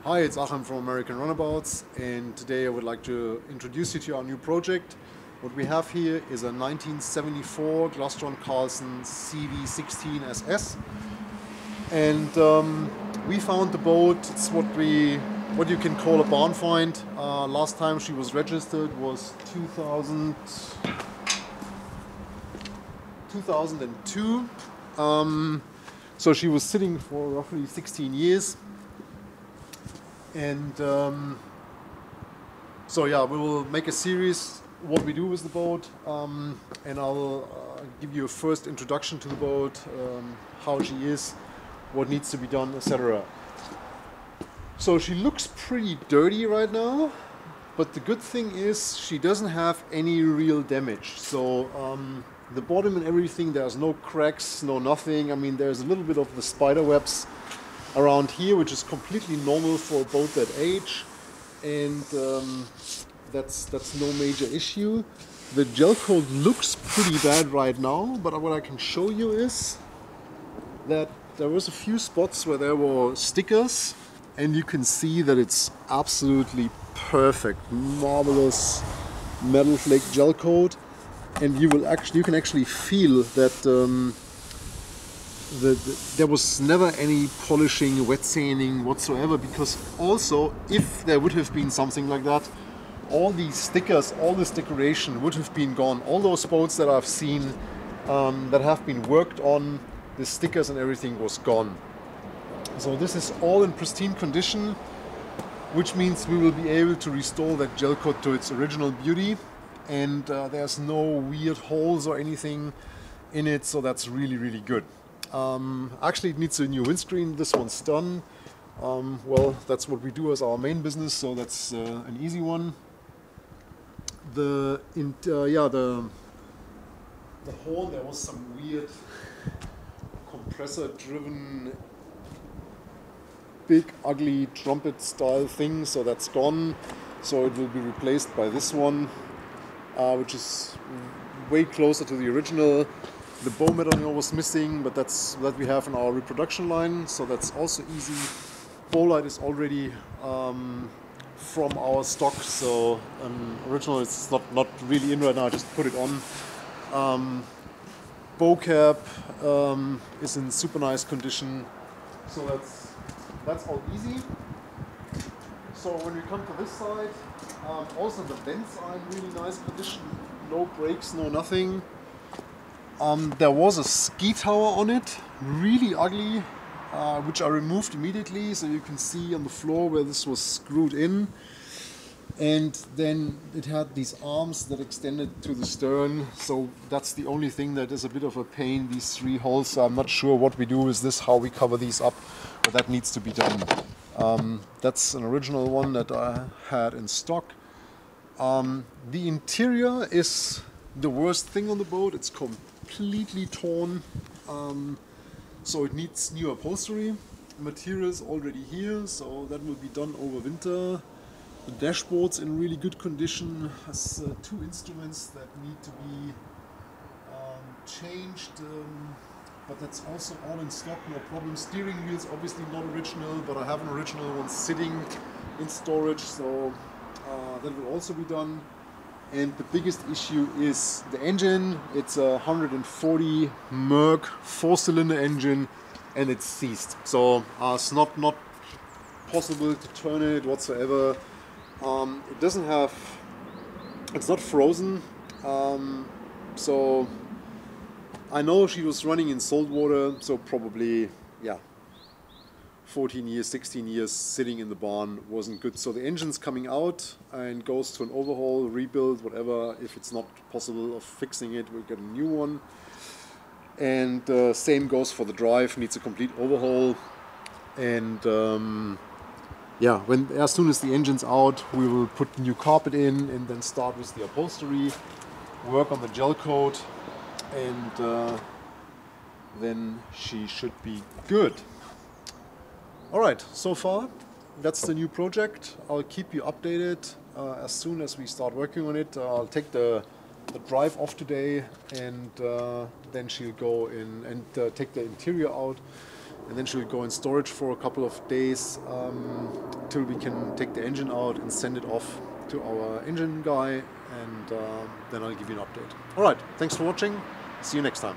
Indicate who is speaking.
Speaker 1: Hi, it's Achim from American Runabouts, and today I would like to introduce you to our new project. What we have here is a 1974 Glastron Carlson CV16 SS, and we found the boat. It's what you can call a barn find. Last time she was registered was 2002. So she was sitting for roughly 16 years. And so yeah, we will make a series what we do with the boat, and I'll give you a first introduction to the boat, how she is, what needs to be done, etc. So she looks pretty dirty right now, but the good thing is she doesn't have any real damage. So the bottom and everything, there's no cracks, no nothing. I mean, there's a little bit of the spider webs around here, which is completely normal for a boat that age, and that's no major issue. The gel coat looks pretty bad right now, but what I can show you is that there was a few spots where there were stickers, and you can see that it's absolutely perfect, marvelous metal flake gel coat, and you can actually feel that there was never any polishing, wet sanding whatsoever, because also if there would have been something like that, all these stickers, all this decoration would have been gone. All those boats that I've seen that have been worked on, the stickers and everything was gone. So this is all in pristine condition, which means we will be able to restore that gel coat to its original beauty, and there's no weird holes or anything in it, so that's really good. Actually, it needs a new windscreen. This one's done. Well, that's what we do as our main business, so that's an easy one. The horn, there was some weird compressor-driven, big, ugly trumpet-style thing, so that's gone. So it will be replaced by this one, which is way closer to the original. The bow medallion was missing, but that we have in our reproduction line, so that's also easy. Bow light is already from our stock, so original it's not really in right now. I just put it on. Bow cap is in super nice condition, so that's all easy. So when we come to this side, also the vents are in really nice condition. No breaks, no nothing. There was a ski tower on it, really ugly, which I removed immediately, so you can see on the floor where this was screwed in. And then it had these arms that extended to the stern, so that's the only thing that is a bit of a pain, these three holes. So I'm not sure what we do with this, how we cover these up, but that needs to be done. That's an original one that I had in stock. The interior is the worst thing on the boat. It's completely torn, so it needs new upholstery. Material is already here, so that will be done over winter. The dashboard's in really good condition, has two instruments that need to be changed, but that's also all in stock, no problem. Steering wheel's obviously not original, but I have an original one sitting in storage, so that will also be done. And the biggest issue is the engine. It's a 140 Merc 4-cylinder engine, and it's seized. So it's not possible to turn it whatsoever. It doesn't have, it's not frozen. So I know she was running in salt water, so probably, yeah, 14 years, 16 years sitting in the barn wasn't good. So the engine's coming out and goes to an overhaul, rebuild, whatever. If it's not possible of fixing it, we'll get a new one. And same goes for the drive, needs a complete overhaul. And yeah, as soon as the engine's out, we will put new carpet in and then start with the upholstery, work on the gel coat, and then she should be good. Alright, so far that's the new project. I'll keep you updated as soon as we start working on it. I'll take the drive off today, and then she'll go in and take the interior out, and then she'll go in storage for a couple of days till we can take the engine out and send it off to our engine guy, and then I'll give you an update. Alright, thanks for watching, see you next time.